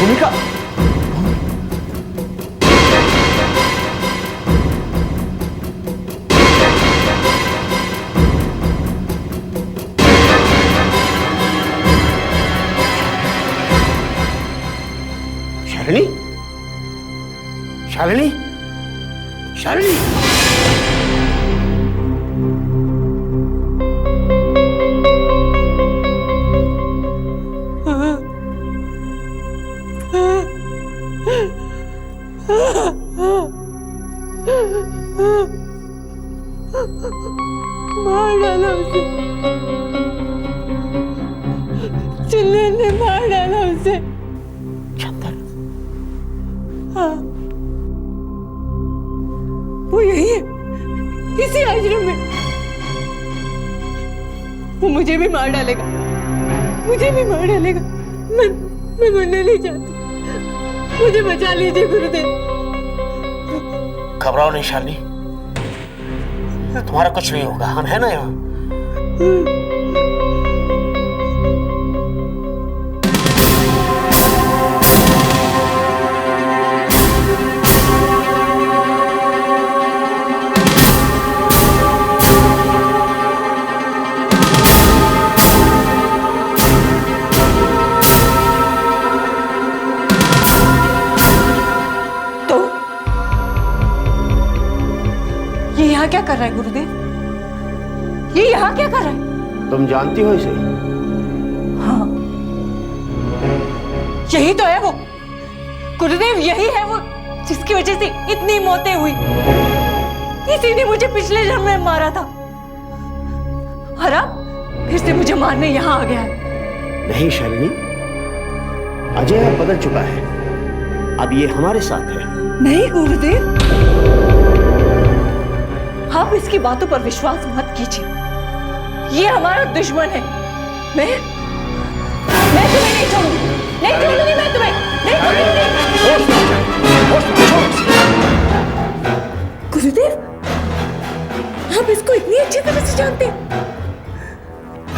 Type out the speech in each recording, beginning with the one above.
भूमिका, शालिनी, शालिनी, शालिनी। मार डाला उसे, चिल्ले ने मार डाला उसे। चंदन, हाँ, वो यही है, इसी आश्रम में। वो मुझे भी मार डालेगा, मुझे भी मार डालेगा। मैं मरना नहीं चाहती, मुझे बचा लीजिए गुरुदेव। घबराओ नहीं शालिनी, तुम्हारा कुछ नहीं होगा, हम है ना यहाँ। यहाँ क्या कर रहा है गुरुदेव? ये यहाँ क्या कर रहा है? तुम जानती हो इसे? हाँ, यही तो है वो गुरुदेव, यही है वो जिसकी वजह से इतनी मौतें हुई। इसी ने मुझे पिछले जन्म में मारा था और अब फिर से मुझे मारने यहाँ आ गया है। नहीं शालिनी, अजय अब बदल चुका है, अब ये हमारे साथ है। नहीं गुरुदेव, आप इसकी बातों पर विश्वास मत कीजिए, ये हमारा दुश्मन है। मैं तुम्हें नहीं छोड़ूंगी, नहीं छोड़ूंगी, मैं तुम्हें नहीं छोड़ूंगी। गुरुदेव, आप इसको इतनी अच्छी तरह से जानते हैं,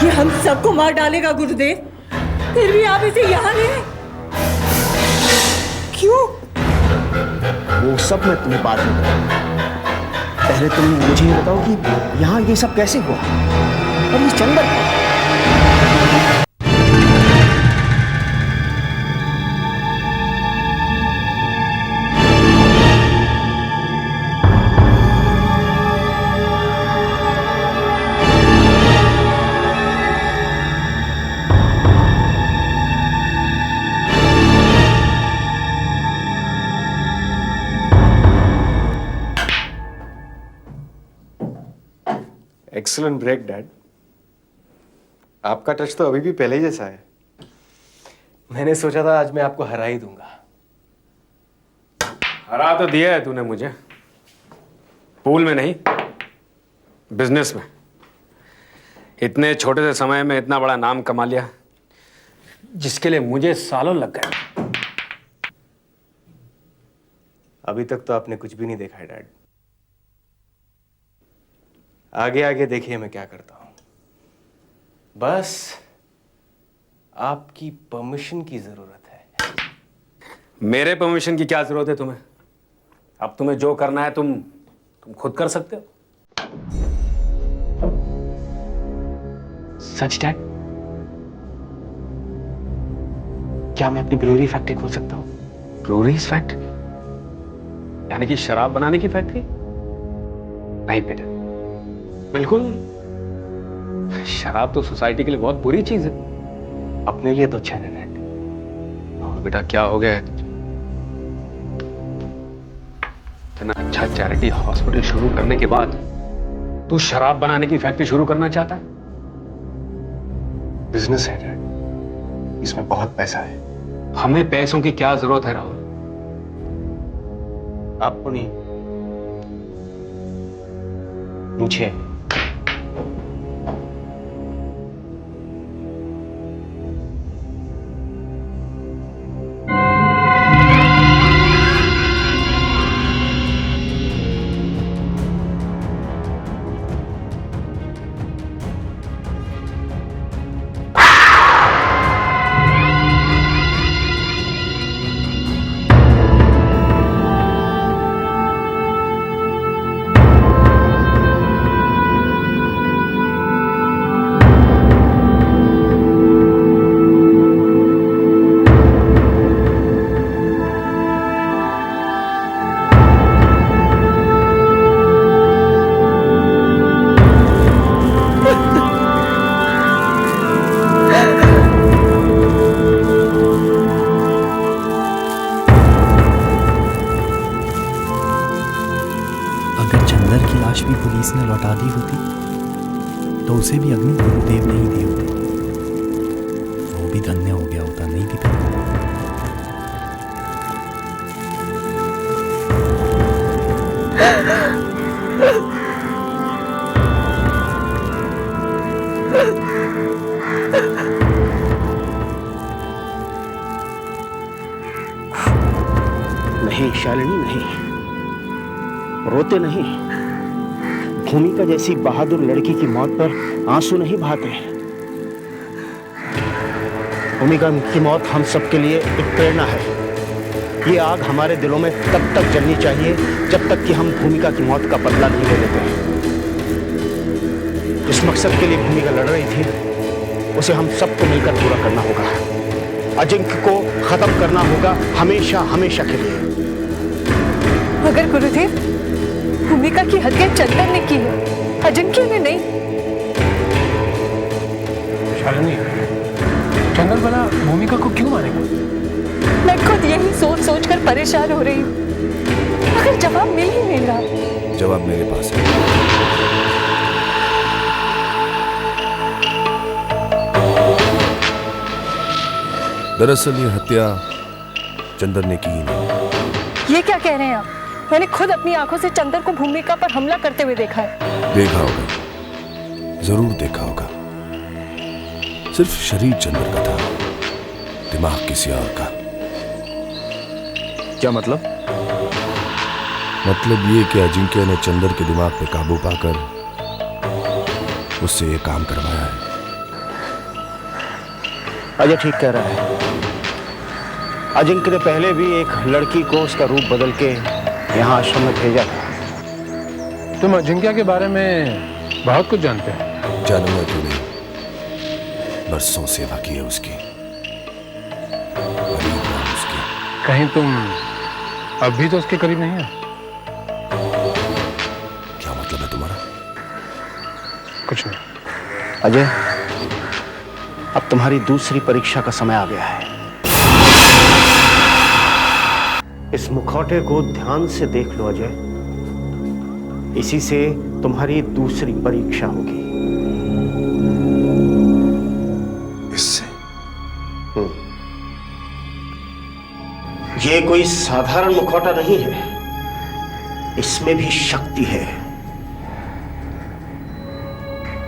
ये हम सबको मार डालेगा गुरुदेव, फिर भी आप इसे यहाँ ले आए। क्यों? वो सब मैं तुम्हें बाद में बताऊंगा, पहले तुम मुझे ये बताओ कि यहाँ ये सब कैसे हुआ और ये चंदन। एक्सीलेंट ब्रेक डैड, आपका टच तो अभी भी पहले ही जैसा है। मैंने सोचा था आज मैं आपको हरा ही दूंगा। हरा तो दिया है तूने मुझे, पूल में नहीं, बिजनेस में। इतने छोटे से समय में इतना बड़ा नाम कमा लिया, जिसके लिए मुझे सालों लग गए। अभी तक तो आपने कुछ भी नहीं देखा है डैड, आगे आगे देखिए मैं क्या करता हूं। बस आपकी परमिशन की जरूरत है। मेरे परमिशन की क्या जरूरत है तुम्हें? अब तुम्हें जो करना है तुम खुद कर सकते हो। सच डैड, क्या मैं अपनी ब्रूअरी फैक्ट्री खोल सकता हूँ? Breweries factory? यानी कि शराब बनाने की फैक्ट्री? नहीं बेटा, बिल्कुल। शराब तो सोसाइटी के लिए बहुत बुरी चीज है। अपने लिए तो अच्छा है डैड। और बेटा क्या हो गया? इतना अच्छा चैरिटी हॉस्पिटल शुरू करने के बाद तू शराब बनाने की फैक्ट्री शुरू करना चाहता है? बिजनेस है डैड, इसमें बहुत पैसा है। हमें पैसों की क्या जरूरत है राहुल? आपको नहीं, मुझे। इसने लौटा दी होती तो उसे भी अग्नि गुरुदेव नहीं दी होती, वो भी धन्य हो गया होता, नहीं पिता? नहीं शालिनी, नहीं, रोते नहीं। भूमिका जैसी बहादुर लड़की की मौत पर आंसू नहीं बहाते। भूमिका की मौत हम सबके लिए एक प्रेरणा है। ये आग हमारे दिलों में तब तक जलनी चाहिए जब तक कि हम भूमिका की मौत का बदला नहीं ले लेते। जिस मकसद के लिए भूमिका लड़ रही थी उसे हम सबको मिलकर पूरा करना होगा। अजिंक्य को खत्म करना होगा, हमेशा हमेशा के लिए। मगर गुरुदेव, भूमिका की हत्या चंदन ने की है, अजिंक्य ने नहीं। शालिनी, चंदन भला भूमिका को क्यों मारेगा? मैं खुद यही सोच सोच कर परेशान हो रही हूँ, मगर जवाब मिल ही नहीं रहा। जवाब मेरे पास है। दरअसल ये हत्या चंदन ने की ही नहीं। ये क्या कह रहे हैं आप? मैंने खुद अपनी आंखों से चंदन को भूमिका पर हमला करते हुए देखा है। देखा होगा, जरूर देखा होगा। सिर्फ शरीर चंदन का था, दिमाग किसी और का। क्या मतलब? मतलब ये कि अजिंक्य ने चंदन के दिमाग पे काबू पाकर उससे ये काम करवाया है। अजय ठीक कह रहा है। अजिंक्य ने पहले भी एक लड़की को उसका रूप बदल के यहाँ आश्रम में भेजा था। तुम अजिंक्य के बारे में बहुत कुछ जानते हो। जानूंगा क्यों नहीं, बरसों सेवा की है उसकी, करीब रहा उसके। कहीं तुम अब भी तो उसके करीब नहीं है? क्या मतलब है तुम्हारा? कुछ नहीं। अजय, अब तुम्हारी दूसरी परीक्षा का समय आ गया है। इस मुखौटे को ध्यान से देख लो अजय, इसी से तुम्हारी दूसरी परीक्षा होगी। इससे? ये कोई साधारण मुखौटा नहीं है, इसमें भी शक्ति है।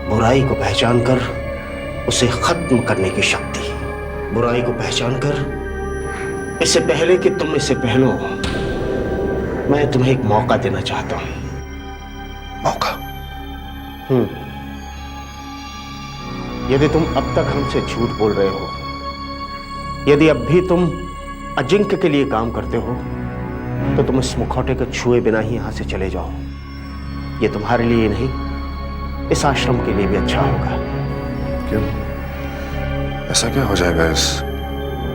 बुराई को पहचानकर उसे खत्म करने की शक्ति। बुराई को पहचानकर इससे पहले कि तुम इसे पहनो, मैं तुम्हें एक मौका देना चाहता हूं। मौका? यदि तुम अब तक हमसे झूठ बोल रहे हो, यदि अब भी तुम अजिंक्य के लिए काम करते हो, तो तुम इस मुखौटे को छुए बिना ही यहां से चले जाओ। ये तुम्हारे लिए नहीं, इस आश्रम के लिए भी अच्छा होगा। क्यों? ऐसा क्या हो जाएगा इस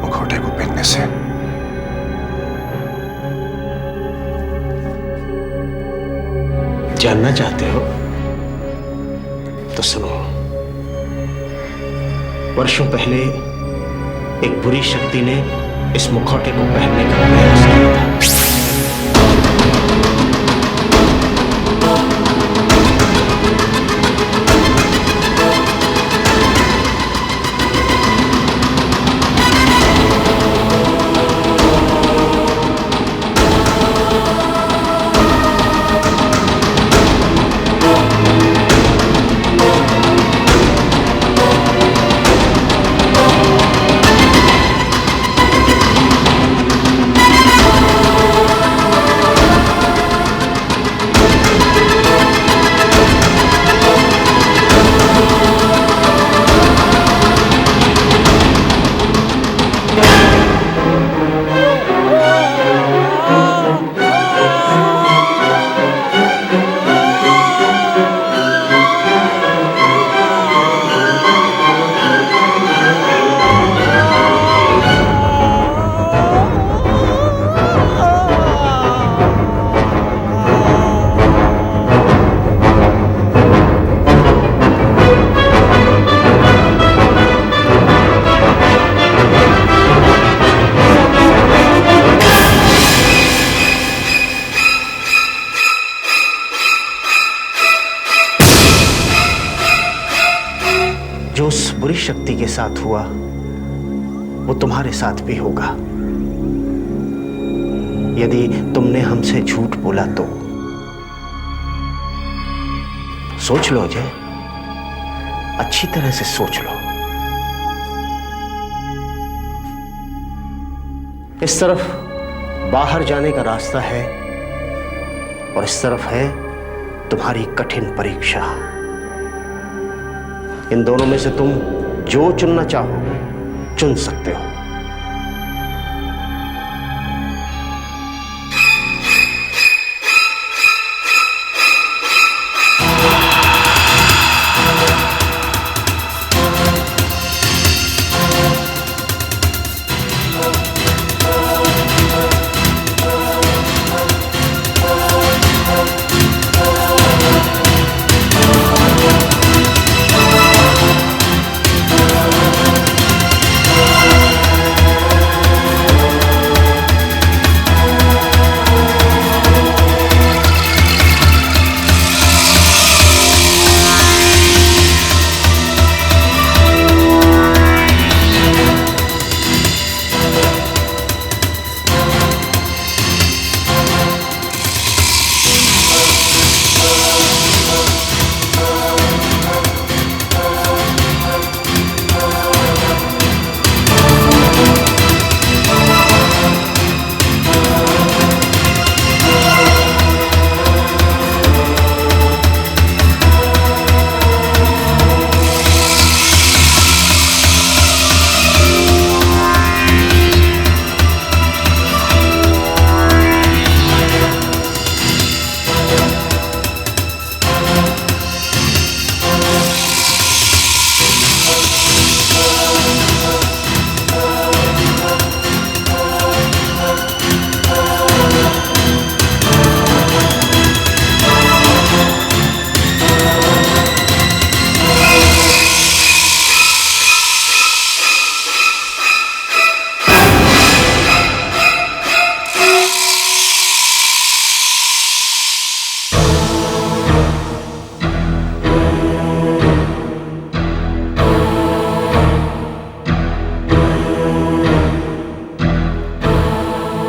मुखौटे को पहनने से? जानना चाहते हो तो सुनो। वर्षों पहले एक बुरी शक्ति ने इस मुखौटे को पहनने का प्रयास किया था। शक्ति के साथ हुआ वो तुम्हारे साथ भी होगा। यदि तुमने हमसे झूठ बोला तो सोच लो अजय, अच्छी तरह से सोच लो। इस तरफ बाहर जाने का रास्ता है और इस तरफ है तुम्हारी कठिन परीक्षा। इन दोनों में से तुम जो चुनना चाहो चुन सकते हो।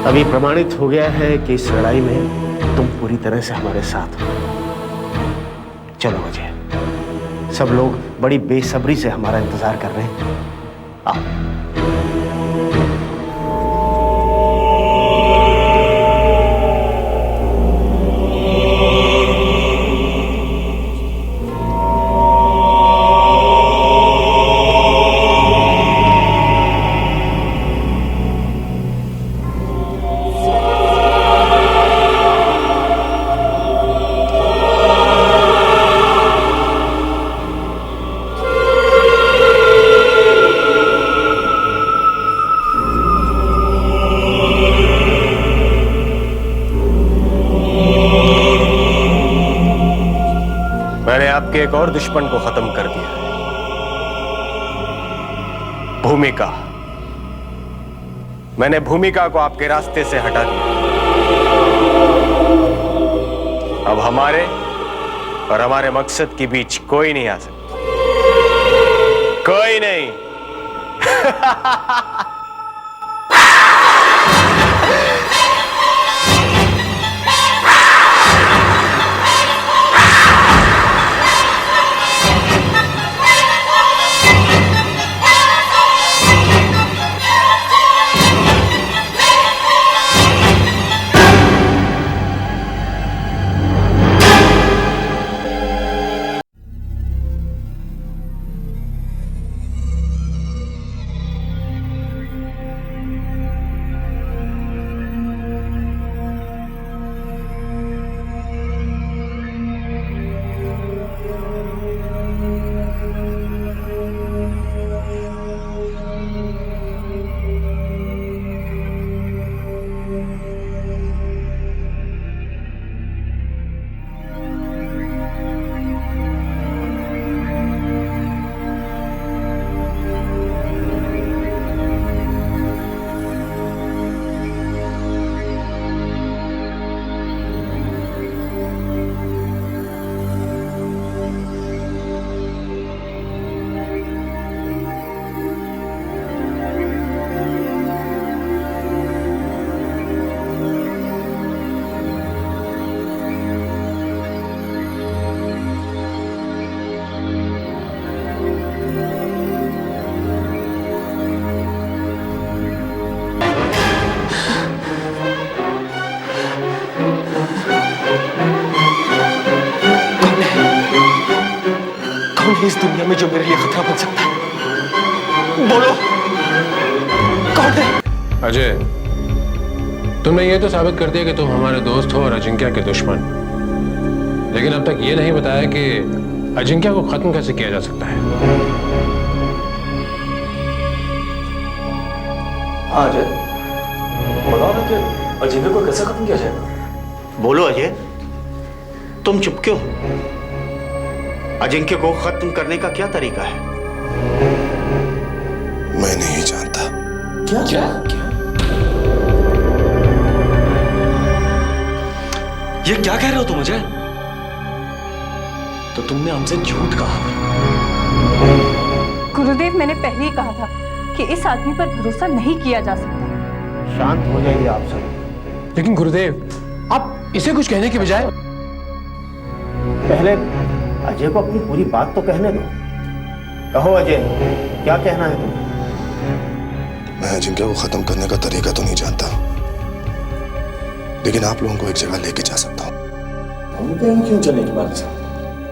अभी प्रमाणित हो गया है कि इस लड़ाई में तुम पूरी तरह से हमारे साथ हो। चलो अजय, सब लोग बड़ी बेसब्री से हमारा इंतजार कर रहे हैं। आओ। मैंने आपके एक और दुश्मन को खत्म कर दिया है, भूमिका। मैंने भूमिका को आपके रास्ते से हटा दिया। अब हमारे और हमारे मकसद के बीच कोई नहीं आ सकता, कोई नहीं। है इस दुनिया में जो मेरे लिए खतरा बन सकता है? बोलो, कौन है? अजय, तुमने ये तो साबित कर दिया कि तुम हमारे दोस्त हो और अजिंक्य के दुश्मन, लेकिन अब तक ये नहीं बताया कि अजिंक्य को खत्म कैसे किया जा सकता है। हाँ अजय, बताओ ना कि अजिंक्य को कैसे खत्म किया जाएगा? बोलो अजय, तुम चुप क्यों? अजिंक्य को खत्म करने का क्या तरीका है? मैं नहीं जानता। क्या क्या ये क्या कह रहे हो तुम अजय? तो तुमने हमसे झूठ कहा। गुरुदेव, मैंने पहले ही कहा था कि इस आदमी पर भरोसा नहीं किया जा सकता। शांत हो जाइए आप सब। लेकिन गुरुदेव, आप इसे कुछ कहने के बजाय पहले अजय को अपनी पूरी बात तो कहने दो। कहो अजय, क्या कहना है तुम्हें? मैं अजिंक्य को खत्म करने का तरीका तो नहीं जानता, लेकिन आप लोगों को एक जगह लेके जा सकता हूँ। हम कहीं क्यों चले तुम्हारे साथ?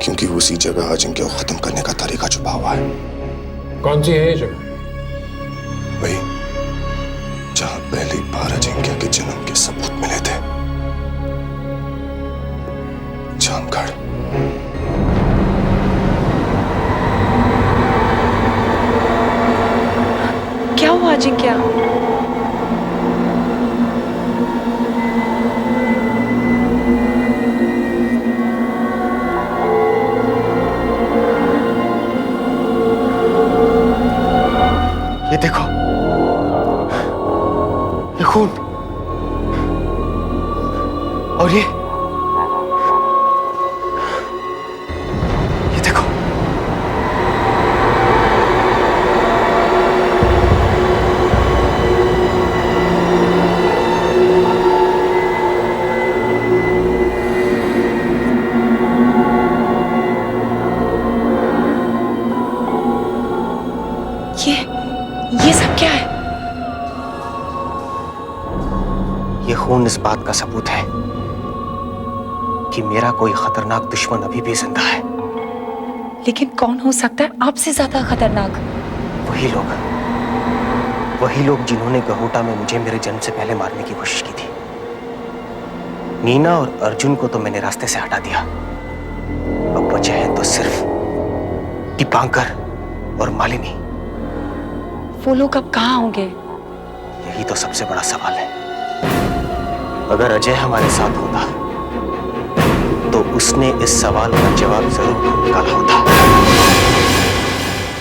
क्योंकि उसी जगह अजिंक्य को खत्म करने का तरीका छुपा हुआ है। कौन सी है ये जगह? वही जहां पहली बार अजिंक्य के जन्म के सबूत मिले थे, जामगढ़। क्या हुआ अजिंक्य? ये देखो, ये खून, और ये देखो। ये सब क्या है? ये खून इस बात का सबूत है कि मेरा कोई खतरनाक दुश्मन अभी भी जिंदा है। लेकिन कौन हो सकता है आपसे ज्यादा खतरनाक? वही लोग जिन्होंने गहोटा में मुझे मेरे जन्म से पहले मारने की कोशिश की थी। नीना और अर्जुन को तो मैंने रास्ते से हटा दिया, अब बचे हैं तो सिर्फ दीपांकर और मालिनी। वो लोग अब कहाँ होंगे? यही तो सबसे बड़ा सवाल है। अगर अजय हमारे साथ होता तो उसने इस सवाल का जवाब जरूर निकाला होता।